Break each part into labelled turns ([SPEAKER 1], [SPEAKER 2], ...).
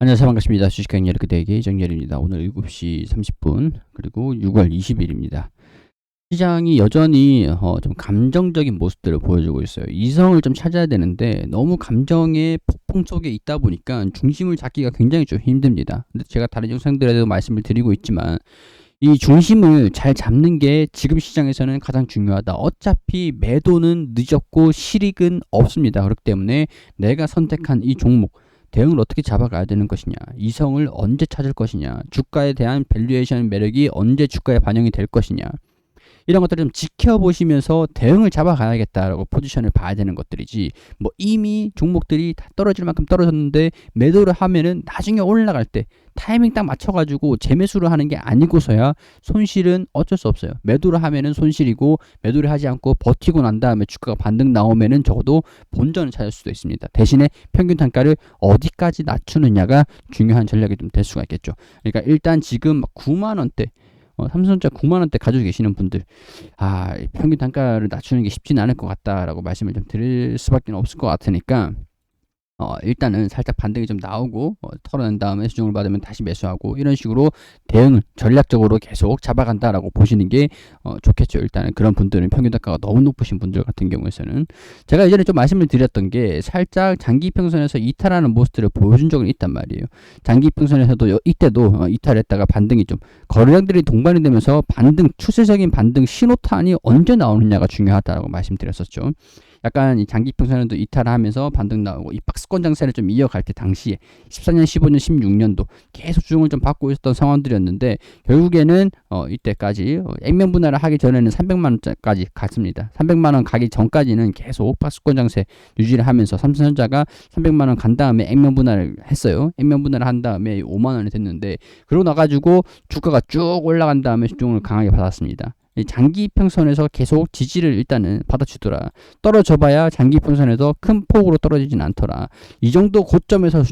[SPEAKER 1] 안녕하세요. 반갑습니다. 주식강 열그 대기 정렬입니다. 오늘 7시 30분 그리고 6월 20일입니다. 시장이 여전히 좀 감정적인 모습들을 보여주고 있어요. 이성을 좀 찾아야 되는데 너무 감정의 폭풍 속에 있다 보니까 중심을 잡기가 굉장히 좀 힘듭니다. 근데 제가 다른 영상들에도 말씀을 드리고 있지만 이 중심을 잘 잡는 게 지금 시장에서는 가장 중요하다. 어차피 매도는 늦었고 실익은 없습니다. 그렇기 때문에 내가 선택한 이 종목 대응을 어떻게 잡아가야 되는 것이냐, 이성을 언제 찾을 것이냐, 주가에 대한 밸류에이션 매력이 언제 주가에 반영이 될 것이냐, 이런 것들을 좀 지켜보시면서 대응을 잡아가야겠다라고 포지션을 봐야 되는 것들이지, 뭐 이미 종목들이 다 떨어질 만큼 떨어졌는데 매도를 하면은 나중에 올라갈 때 타이밍 딱 맞춰가지고 재매수를 하는 게 아니고서야 손실은 어쩔 수 없어요. 매도를 하면은 손실이고, 매도를 하지 않고 버티고 난 다음에 주가가 반등 나오면은 적어도 본전을 찾을 수도 있습니다. 대신에 평균 단가를 어디까지 낮추느냐가 중요한 전략이 좀 될 수가 있겠죠. 그러니까 일단 지금 9만원대, 삼성전자 9만원대 가지고 계시는 분들, 평균 단가를 낮추는 게 쉽지는 않을 것 같다라고 말씀을 좀 드릴 수밖에 없을 것 같으니까, 일단은 살짝 반등이 좀 나오고 털어낸 다음에 수정을 받으면 다시 매수하고, 이런 식으로 대응을 전략적으로 계속 잡아간다라고 보시는 게 좋겠죠. 일단은 그런 분들은 평균 단가가 너무 높으신 분들 같은 경우에서는 제가 예전에 좀 말씀을 드렸던 게, 살짝 장기 평선에서 이탈하는 모습들을 보여준 적은 있단 말이에요. 장기 평선에서도 이때도 이탈했다가 반등이 좀, 거래량들이 동반이 되면서 반등, 추세적인 반등 신호탄이 언제 나오느냐가 중요하다고 말씀드렸었죠. 약간 이 장기 평선에도 이탈을 하면서 반등 나오고 이 박스권 장세를 좀 이어갈 때, 당시에 14년, 15년, 16년도 계속 주중을 좀 받고 있었던 상황들이었는데, 결국에는 이때까지 액면 분할을 하기 전에는 300만 원까지 갔습니다. 300만 원 가기 전까지는 계속 박스권 장세 유지를 하면서 삼성전자가 300만 원 간 다음에 액면 분할을 했어요. 액면 분할을 한 다음에 5만 원이 됐는데, 그러고 나가지고 주가가 쭉 올라간 다음에 주중을 강하게 받았습니다. 장기 평선에서 계속 지지를 일단은 받아주더라. 떨어져봐야 장기 평선에서 큰 폭으로 떨어지진 않더라. 이 정도 고점에서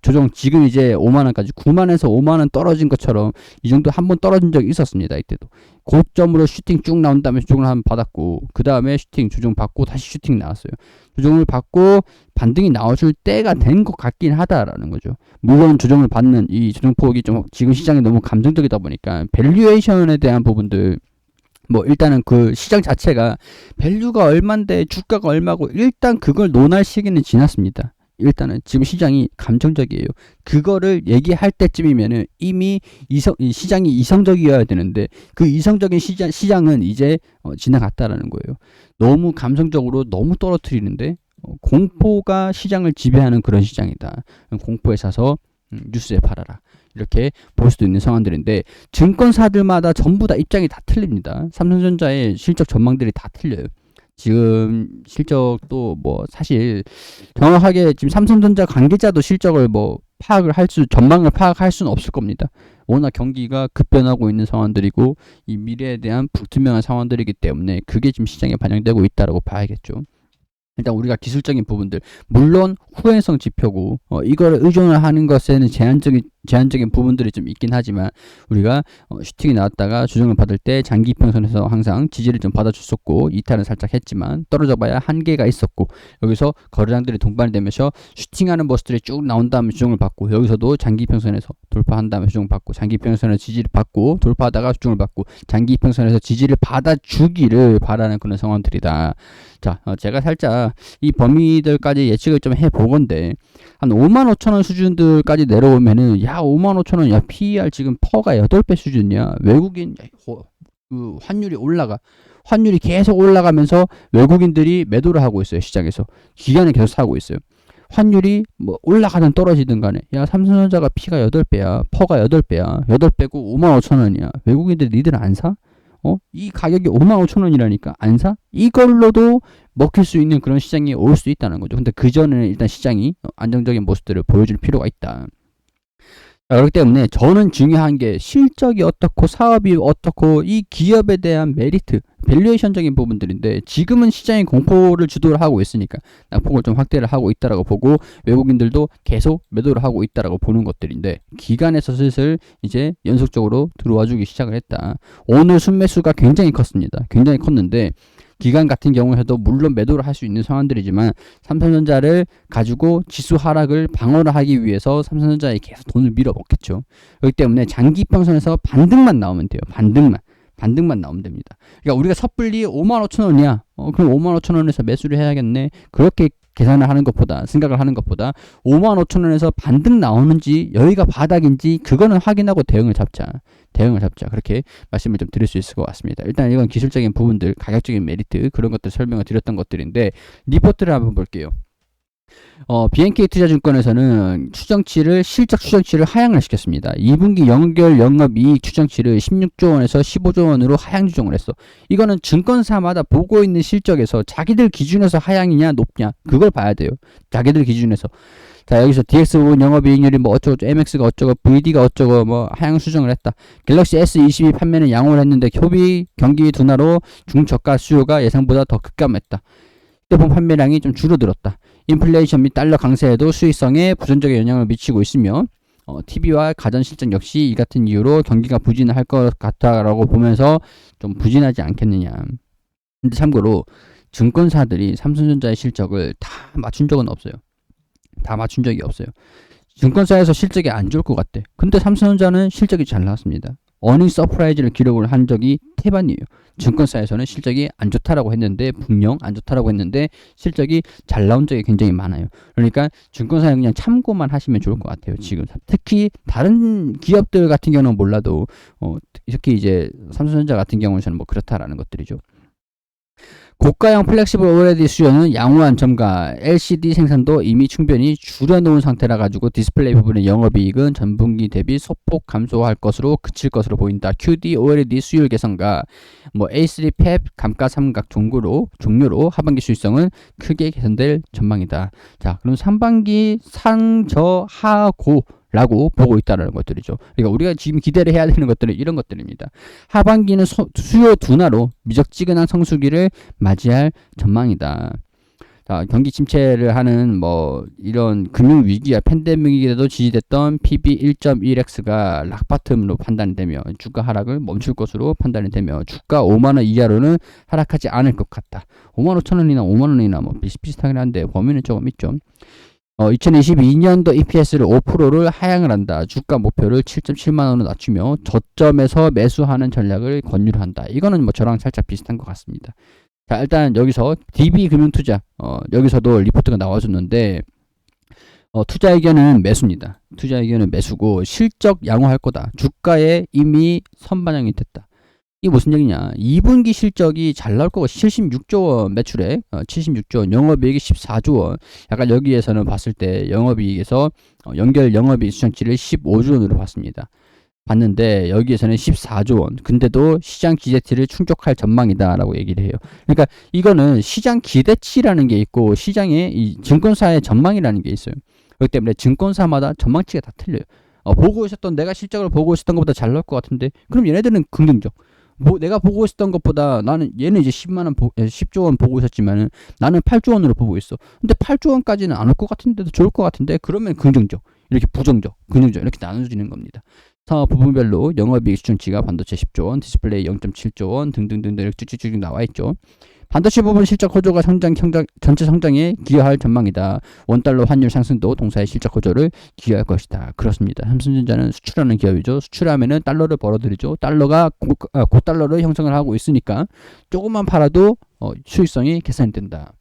[SPEAKER 1] 조정, 지금 이제 5만원까지, 9만원에서 5만원 떨어진 것처럼 이 정도 한번 떨어진 적이 있었습니다. 이때도 고점으로 슈팅 쭉 나온 다음에 조정을 한번 받았고, 그 다음에 슈팅 조정 받고 다시 슈팅 나왔어요. 조정을 받고 반등이 나와줄 때가 된 것 같긴 하다라는 거죠. 물론 조정을 받는 이 조정폭이 좀 지금 시장이 너무 감정적이다 보니까 밸류에이션에 대한 부분들, 뭐 일단은 그 시장 자체가 밸류가 얼만데 주가가 얼마고, 일단 그걸 논할 시기는 지났습니다. 일단은 지금 시장이 감정적이에요. 그거를 얘기할 때쯤이면은 이미 시장이 이성적이어야 되는데, 그 이성적인 시장은 이제 지나갔다라는 거예요. 너무 감성적으로 너무 떨어뜨리는데, 공포가 시장을 지배하는 그런 시장이다. 공포에 사서 뉴스에 팔아라, 이렇게 볼 수도 있는 상황들인데, 증권사들마다 전부 다 입장이 다 틀립니다. 삼성전자의 실적 전망들이 다 틀려요. 지금 실적도 뭐 사실 정확하게 지금 삼성전자 관계자도 실적을 뭐 전망을 파악할 수는 없을 겁니다. 워낙 경기가 급변하고 있는 상황들이고, 이 미래에 대한 불투명한 상황들이기 때문에 그게 지금 시장에 반영되고 있다라고 봐야겠죠. 일단 우리가 기술적인 부분들, 물론 후행성 지표고 이걸 의존을 하는 것에는 제한적인 부분들이 좀 있긴 하지만, 우리가 슈팅이 나왔다가 조정을 받을 때 장기 평선에서 항상 지지를 좀 받아줬었고, 이탈은 살짝 했지만 떨어져 봐야 한계가 있었고, 여기서 거래량들이 동반되면서 슈팅하는 모습들이 쭉 나온 다음에 조정을 받고, 여기서도 장기 평선에서 돌파한 다음에 조정을 받고, 장기 평선에서 지지를 받고 돌파하다가 조정을 받고, 장기 평선에서 지지를 받아주기를 바라는 그런 상황들이다. 자, 제가 살짝 이 범위들까지 예측을 좀 해보건데, 한 55,000원 수준들까지 내려오면은, 야 55,000원, 야 PER 지금 퍼가 8배 수준이야. 외국인 그 환율이 계속 올라가면서 외국인들이 매도를 하고 있어요. 시장에서 기관에 계속 사고 있어요. 환율이 뭐 올라가든 떨어지든 간에, 야 삼성전자가 P가 8배야, 퍼가 8배야, 8배고 55,000원이야. 외국인들 니들 안 사? 이 가격이 55,000원이라니까 안 사? 이걸로도 먹힐 수 있는 그런 시장이 올 수 있다는 거죠. 근데 그 전에는 일단 시장이 안정적인 모습들을 보여줄 필요가 있다. 그렇기 때문에 저는 중요한 게 실적이 어떻고 사업이 어떻고 이 기업에 대한 메리트, 밸류에이션적인 부분들인데, 지금은 시장이 공포를 주도를 하고 있으니까 낙폭을 좀 확대를 하고 있다라고 보고, 외국인들도 계속 매도를 하고 있다라고 보는 것들인데, 기간에서 슬슬 이제 연속적으로 들어와주기 시작을 했다. 오늘 순매수가 굉장히 컸습니다. 굉장히 컸는데, 기간 같은 경우에도 물론 매도를 할 수 있는 상황들이지만 삼성전자를 가지고 지수 하락을 방어를 하기 위해서 삼성전자에 계속 돈을 밀어먹겠죠. 그렇기 때문에 장기 평선에서 반등만 나오면 돼요. 반등만 나오면 됩니다. 그러니까 우리가 섣불리 55,000원이야. 그럼 55,000원에서 매수를 해야겠네. 그렇게 계산을 하는 것보다, 생각을 하는 것보다 55,000원에서 반등 나오는지 여기가 바닥인지 그거는 확인하고 대응을 잡자. 그렇게 말씀을 좀 드릴 수 있을 것 같습니다. 일단 이건 기술적인 부분들, 가격적인 메리트 그런 것들 설명을 드렸던 것들인데 리포트를 한번 볼게요. BNK 투자증권에서는 실적 추정치를 하향을 시켰습니다. 2분기 연결 영업이익 추정치를 16조 원에서 15조 원으로 하향 조정을 했어. 이거는 증권사마다 보고 있는 실적에서 자기들 기준에서 하향이냐 높냐 그걸 봐야 돼요. 자기들 기준에서. 자, 여기서 DX 부분 영업이익률이 뭐 어쩌고 MX가 어쩌고 VD가 어쩌고 뭐 하향 수정을 했다. 갤럭시 S22 판매는 양호를 했는데 소비 경기 둔화로 중저가 수요가 예상보다 더 급감했다. 휴대폰 판매량이 좀 줄어들었다. 인플레이션 및 달러 강세에도 수익성에 부정적인 영향을 미치고 있으며 TV와 가전 실적 역시 이 같은 이유로 경기가 부진할 것 같다라고 보면서 좀 부진하지 않겠느냐. 근데 참고로 증권사들이 삼성전자의 실적을 다 맞춘 적은 없어요. 다 맞춘 적이 없어요. 증권사에서 실적이 안 좋을 것 같대. 근데 삼성전자는 실적이 잘 나왔습니다. 어닝 서프라이즈를 기록을 한 적이 태반이에요. 증권사에서는 실적이 안 좋다라고 했는데 분명 안 좋다라고 했는데 실적이 잘 나온 적이 굉장히 많아요. 그러니까 증권사에 그냥 참고만 하시면 좋을 것 같아요. 지금 특히 다른 기업들 같은 경우는 몰라도 특히 이제 삼성전자 같은 경우는 뭐 그렇다라는 것들이죠. 고가형 플렉시블 OLED 수요는 양호한 점과 LCD 생산도 이미 충분히 줄여놓은 상태라 가지고 디스플레이 부분의 영업이익은 전분기 대비 소폭 감소할 것으로 그칠 것으로 보인다. QD OLED 수율 개선과 A3 팹 감가상각 종료로 하반기 수익성은 크게 개선될 전망이다. 자, 그럼 상반기 상저하고 라고 보고 있다는 것들이죠. 그러니까 우리가 지금 기대를 해야 되는 것들은 이런 것들입니다. 하반기는 수요 둔화로 미적지근한 성수기를 맞이할 전망이다. 자, 경기 침체를 하는 이런 금융 위기와 팬데믹에도 지지됐던 PB 1.1x가 락바텀으로 판단이 되며 주가 하락을 멈출 것으로 판단이 되며 주가 5만 원 이하로는 하락하지 않을 것 같다. 55,000원이나 5만 원이나 비슷비슷하긴 한데 범위는 조금 있죠. 2022년도 EPS를 5%를 하향을 한다. 주가 목표를 7.7만원으로 낮추며 저점에서 매수하는 전략을 권유를 한다. 이거는 저랑 살짝 비슷한 것 같습니다. 자, 일단 여기서 DB금융투자 여기서도 리포트가 나와줬는데 투자 의견은 매수입니다. 투자 의견은 매수고 실적 양호할 거다. 주가에 이미 선반영이 됐다. 이게 무슨 얘기냐. 2분기 실적이 잘 나올 거고 76조 원 매출액 76조 원 영업이익이 14조 원 약간 여기에서는 봤을 때 영업이익에서 연결 영업이익 수정치를 15조 원으로 봤는데 여기에서는 14조 원 근데도 시장 기대치를 충족할 전망이다 라고 얘기를 해요. 그러니까 이거는 시장 기대치라는 게 있고 시장의 이 증권사의 전망이라는 게 있어요. 그렇기 때문에 증권사마다 전망치가 다 틀려요. 내가 실적을 보고 있었던 것보다 잘 나올 것 같은데 그럼 얘네들은 긍정적. 내가 보고 있었던 것보다 얘는 이제 10조 원 보고 있었지만은 나는 8조 원으로 보고 있어. 근데 8조 원까지는 안 올 것 같은데도 좋을 것 같은데 그러면 긍정적, 이렇게 부정적, 긍정적 이렇게 나눠지는 겁니다. 사업 부분별로 영업이익 수준치가 반도체 10조 원, 디스플레이 0.7조 원 등등등등 이렇게 쭉쭉쭉 나와 있죠. 반도체 부분 실적 호조가 전체 성장에 기여할 전망이다. 원달러 환율 상승도 동사의 실적 호조를 기여할 것이다. 그렇습니다. 삼성전자는 수출하는 기업이죠. 수출하면은 달러를 벌어들이죠. 달러가 고달러를 형성을 하고 있으니까 조금만 팔아도 수익성이 개선이 된다.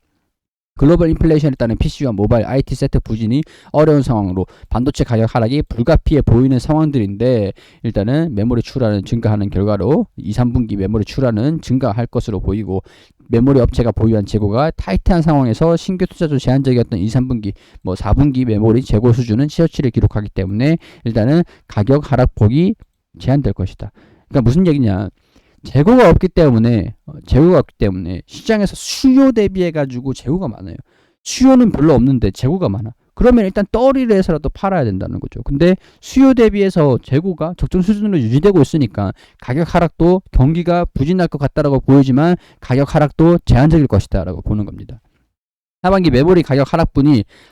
[SPEAKER 1] 글로벌 인플레이션에 따른 PC와 모바일 IT 세트 부진이 어려운 상황으로 반도체 가격 하락이 불가피해 보이는 상황들인데 일단은 메모리 출하는 증가하는 결과로 2, 3분기 메모리 출하는 증가할 것으로 보이고 메모리 업체가 보유한 재고가 타이트한 상황에서 신규 투자도 제한적이었던 2, 3분기 4분기 메모리 재고 수준은 최저치를 기록하기 때문에 일단은 가격 하락폭이 제한될 것이다. 그러니까 무슨 얘기냐. 재고가 없기 때문에 시장에서 수요 대비해 가지고 재고가 많아요. 수요는 별로 없는데 재고가 많아. 그러면 일단 떨이를 해서라도 팔아야 된다는 거죠. 근데 수요 대비해서 재고가 적정 수준으로 유지되고 있으니까 가격 하락도 경기가 부진할 것 같다라고 보이지만 가격 하락도 제한적일 것이다라고 보는 겁니다. 하반기 메모리 가격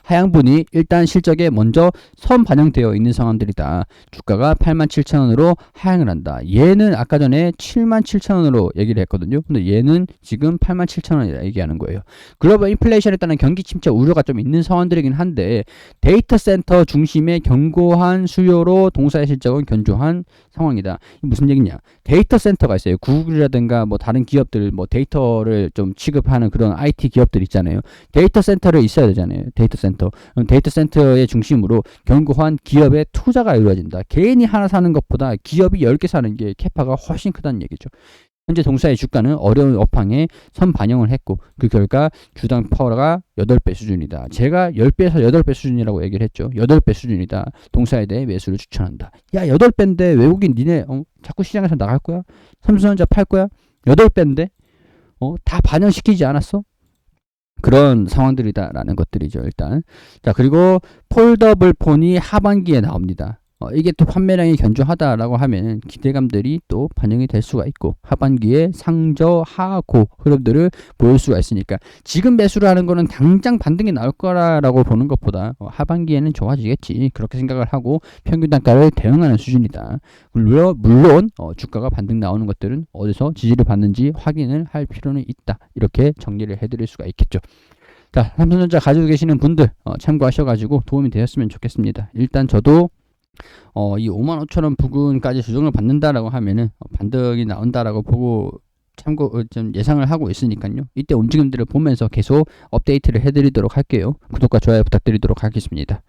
[SPEAKER 1] 하향분이 일단 실적에 먼저 선 반영되어 있는 상황들이다. 주가가 87,000원으로 하향을 한다. 얘는 아까 전에 77,000원으로 얘기를 했거든요. 근데 얘는 지금 87,000원이라 얘기하는 거예요. 글로벌 인플레이션에 따른 경기 침체 우려가 좀 있는 상황들이긴 한데 데이터 센터 중심의 견고한 수요로 동사의 실적은 견조한 상황이다. 무슨 얘기냐? 데이터 센터가 있어요. 구글이라든가 뭐 다른 기업들 뭐 데이터를 좀 취급하는 그런 IT 기업들 있잖아요. 데이터 센터를 있어야 되잖아요. 데이터 센터. 데이터 센터의 중심으로 견고한 기업의 투자가 이루어진다. 개인이 하나 사는 것보다 기업이 10개 사는 게 캐파가 훨씬 크다는 얘기죠. 현재 동사의 주가는 어려운 업황에 선 반영을 했고 그 결과 주당 파워가 8배 수준이다. 제가 10배에서 8배 수준이라고 얘기를 했죠. 8배 수준이다. 동사에 대해 매수를 추천한다. 야 8배인데 외국인 니네 자꾸 시장에서 나갈 거야? 삼성전자 팔 거야? 8배인데 다 반영시키지 않았어? 그런 상황들이다라는 것들이죠. 일단 자 그리고 폴더블 폰이 하반기에 나옵니다. 이게 또 판매량이 견조하다라고 하면 기대감들이 또 반영이 될 수가 있고 하반기에 상저 하고 흐름들을 보일 수가 있으니까 지금 매수를 하는 거는 당장 반등이 나올 거라고 보는 것보다 하반기에는 좋아지겠지 그렇게 생각을 하고 평균 단가를 대응하는 수준이다. 물론 주가가 반등 나오는 것들은 어디서 지지를 받는지 확인을 할 필요는 있다. 이렇게 정리를 해드릴 수가 있겠죠. 자, 삼성전자 가지고 계시는 분들 참고하셔가지고 도움이 되었으면 좋겠습니다. 일단 저도 이 55,000원 부근까지 조정을 받는다라고 하면은 반등이 나온다라고 보고 참고 좀 예상을 하고 있으니까요. 이때 움직임들을 보면서 계속 업데이트를 해드리도록 할게요. 구독과 좋아요 부탁드리도록 하겠습니다.